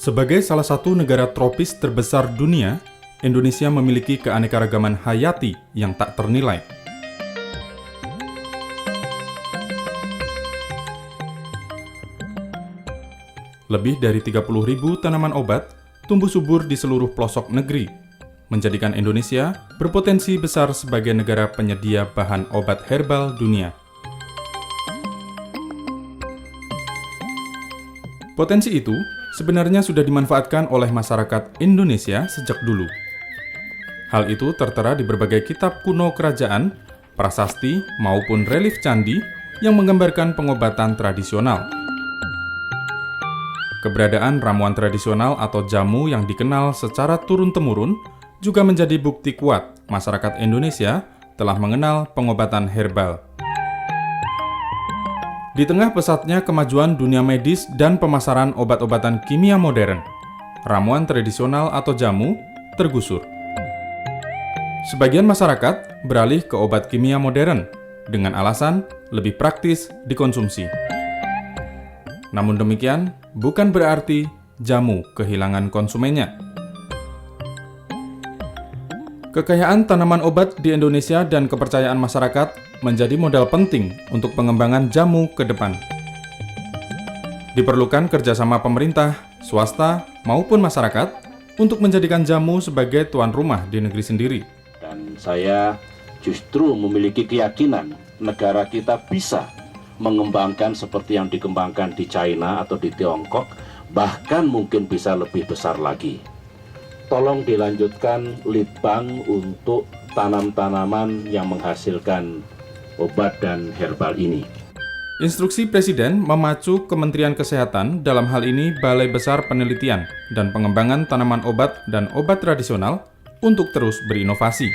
Sebagai salah satu negara tropis terbesar dunia, Indonesia memiliki keanekaragaman hayati yang tak ternilai. Lebih dari 30.000 tanaman obat tumbuh subur di seluruh pelosok negeri, menjadikan Indonesia berpotensi besar sebagai negara penyedia bahan obat herbal dunia. Potensi itu sebenarnya sudah dimanfaatkan oleh masyarakat Indonesia sejak dulu. Hal itu tertera di berbagai kitab kuno kerajaan, prasasti, maupun relief candi yang menggambarkan pengobatan tradisional. Keberadaan ramuan tradisional atau jamu yang dikenal secara turun-temurun juga menjadi bukti kuat masyarakat Indonesia telah mengenal pengobatan herbal. Di tengah pesatnya kemajuan dunia medis dan pemasaran obat-obatan kimia modern, ramuan tradisional atau jamu tergusur. Sebagian masyarakat beralih ke obat kimia modern dengan alasan lebih praktis dikonsumsi. Namun demikian, bukan berarti jamu kehilangan konsumennya. Kekayaan tanaman obat di Indonesia dan kepercayaan masyarakat menjadi modal penting untuk pengembangan jamu ke depan. Diperlukan kerjasama pemerintah, swasta, maupun masyarakat untuk menjadikan jamu sebagai tuan rumah di negeri sendiri. Dan saya justru memiliki keyakinan negara kita bisa mengembangkan seperti yang dikembangkan di China atau di Tiongkok, bahkan mungkin bisa lebih besar lagi. Tolong dilanjutkan litbang untuk tanam-tanaman yang menghasilkan obat dan herbal ini. Instruksi Presiden memacu Kementerian Kesehatan, dalam hal ini Balai Besar Penelitian dan Pengembangan Tanaman Obat dan Obat Tradisional, untuk terus berinovasi.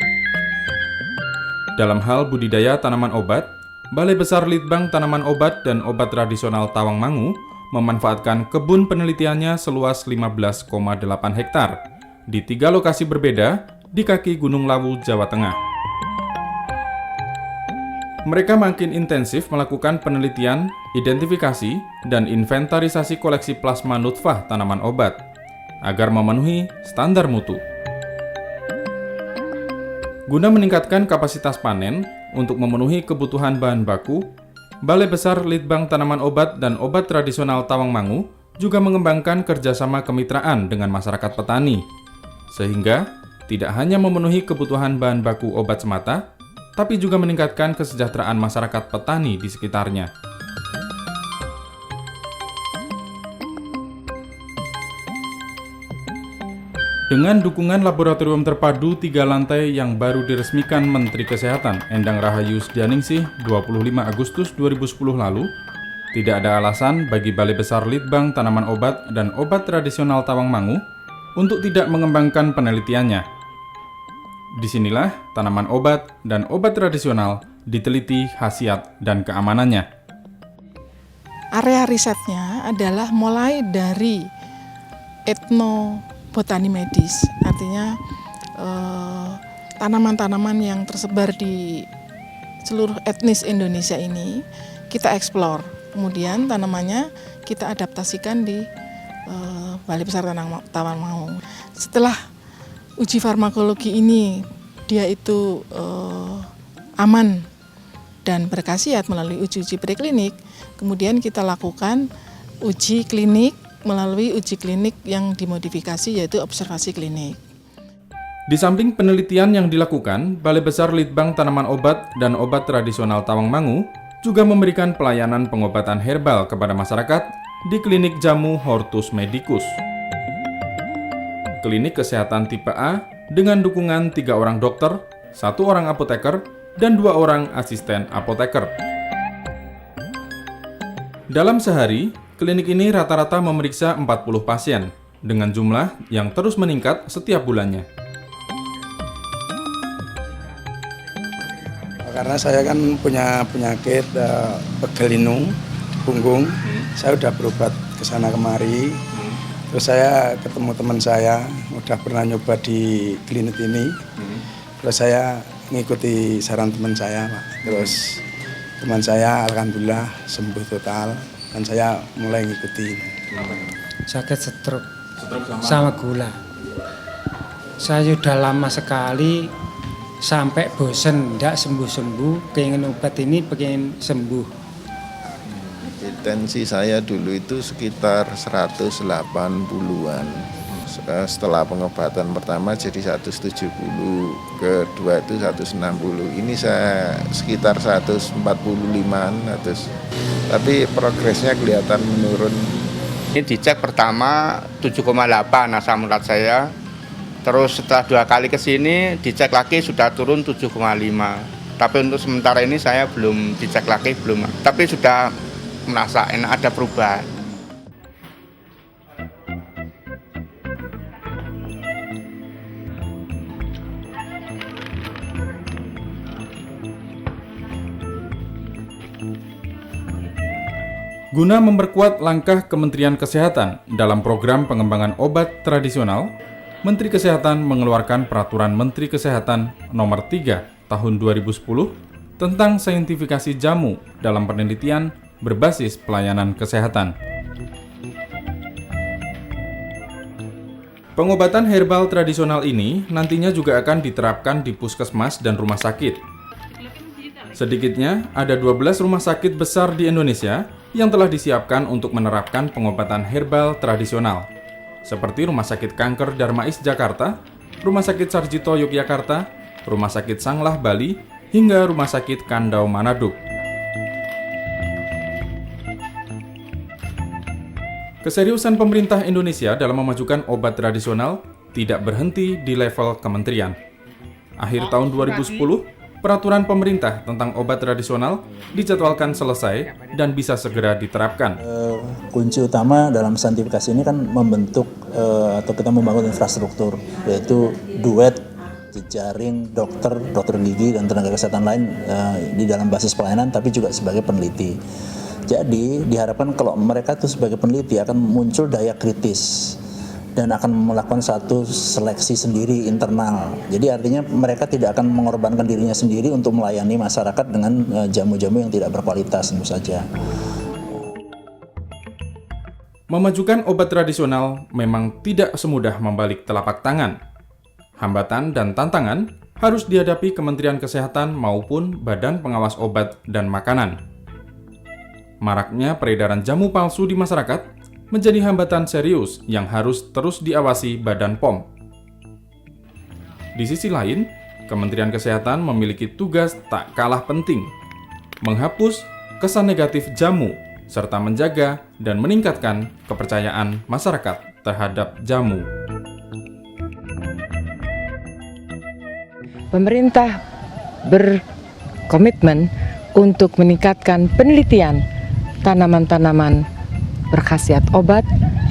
Dalam hal budidaya tanaman obat, Balai Besar Litbang Tanaman Obat dan Obat Tradisional Tawangmangu memanfaatkan kebun penelitiannya seluas 15,8 hektar di 3 lokasi berbeda di kaki Gunung Lawu, Jawa Tengah. Mereka makin intensif melakukan penelitian, identifikasi, dan inventarisasi koleksi plasma nutfah tanaman obat agar memenuhi standar mutu. Guna meningkatkan kapasitas panen untuk memenuhi kebutuhan bahan baku, Balai Besar Litbang Tanaman Obat dan Obat Tradisional Tawangmangu juga mengembangkan kerjasama kemitraan dengan masyarakat petani, sehingga tidak hanya memenuhi kebutuhan bahan baku obat semata, tapi juga meningkatkan kesejahteraan masyarakat petani di sekitarnya. Dengan dukungan laboratorium terpadu 3 lantai yang baru diresmikan Menteri Kesehatan Endang Rahayu Sdianingsih 25 Agustus 2010 lalu, tidak ada alasan bagi Balai Besar Litbang Tanaman Obat dan Obat Tradisional Tawangmangu untuk tidak mengembangkan penelitiannya. Disinilah tanaman obat dan obat tradisional diteliti khasiat dan keamanannya. Area risetnya adalah mulai dari etnobotani medis, artinya tanaman-tanaman yang tersebar di seluruh etnis Indonesia ini kita eksplor. Kemudian tanamannya kita adaptasikan di Balai Besar Tawangmangu. Setelah uji farmakologi ini dia itu aman dan berkhasiat melalui uji-uji preklinik, kemudian kita lakukan uji klinik melalui uji klinik yang dimodifikasi, yaitu observasi klinik. Di samping penelitian yang dilakukan, Balai Besar Litbang Tanaman Obat dan Obat Tradisional Tawangmangu juga memberikan pelayanan pengobatan herbal kepada masyarakat di Klinik Jamu Hortus Medicus. Klinik kesehatan tipe A dengan dukungan 3 orang dokter, 1 orang apoteker, dan 2 orang asisten apoteker. Dalam sehari, klinik ini rata-rata memeriksa 40 pasien dengan jumlah yang terus meningkat setiap bulannya. Karena saya kan punya penyakit pegel linu, punggung, saya udah berobat ke sana kemari. Terus saya ketemu teman saya, udah pernah nyoba di klinik ini. Terus saya ngikuti saran teman saya, Pak. Terus teman saya alhamdulillah sembuh total dan saya mulai ngikuti. Sakit stroke sama gula. Saya sudah lama sekali sampai bosen, tidak sembuh-sembuh, pengen obat ini, pengen sembuh. Tensi saya dulu itu sekitar 180-an. Setelah pengobatan pertama jadi 170, kedua itu 160. Ini saya sekitar 145-an. Tapi progresnya kelihatan menurun. Ini dicek pertama 7,8 asam urat saya. Terus setelah 2 kali ke sini dicek lagi sudah turun 7,5. Tapi untuk sementara ini saya belum dicek lagi, belum. Tapi sudah merasa enak, ada perubahan. Guna memperkuat langkah Kementerian Kesehatan dalam program pengembangan obat tradisional, Menteri Kesehatan mengeluarkan Peraturan Menteri Kesehatan Nomor 3 Tahun 2010 tentang saintifikasi jamu dalam penelitian berbasis pelayanan kesehatan. Pengobatan herbal tradisional ini nantinya juga akan diterapkan di puskesmas dan rumah sakit. Sedikitnya ada 12 rumah sakit besar di Indonesia yang telah disiapkan untuk menerapkan pengobatan herbal tradisional, seperti Rumah Sakit Kanker Darmais Jakarta, Rumah Sakit Sarjito Yogyakarta, Rumah Sakit Sanglah Bali, hingga Rumah Sakit Kandau Manado. Keseriusan pemerintah Indonesia dalam memajukan obat tradisional tidak berhenti di level kementerian. Akhir tahun 2010, peraturan pemerintah tentang obat tradisional dijadwalkan selesai dan bisa segera diterapkan. Kunci utama dalam saintifikasi ini kan membentuk atau kita membangun infrastruktur, yaitu duet jejaring dokter gigi dan tenaga kesehatan lain di dalam basis pelayanan, tapi juga sebagai peneliti. Jadi diharapkan kalau mereka itu sebagai peneliti akan muncul daya kritis dan akan melakukan satu seleksi sendiri internal. Jadi artinya mereka tidak akan mengorbankan dirinya sendiri untuk melayani masyarakat dengan jamu-jamu yang tidak berkualitas tentu saja. Memajukan obat tradisional memang tidak semudah membalik telapak tangan. Hambatan dan tantangan harus dihadapi Kementerian Kesehatan maupun Badan Pengawas Obat dan Makanan. Maraknya peredaran jamu palsu di masyarakat menjadi hambatan serius yang harus terus diawasi Badan POM. Di sisi lain, Kementerian Kesehatan memiliki tugas tak kalah penting, menghapus kesan negatif jamu, serta menjaga dan meningkatkan kepercayaan masyarakat terhadap jamu. Pemerintah berkomitmen untuk meningkatkan penelitian tanaman-tanaman berkhasiat obat,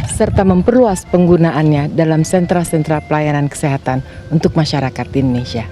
serta memperluas penggunaannya dalam sentra-sentra pelayanan kesehatan untuk masyarakat di Indonesia.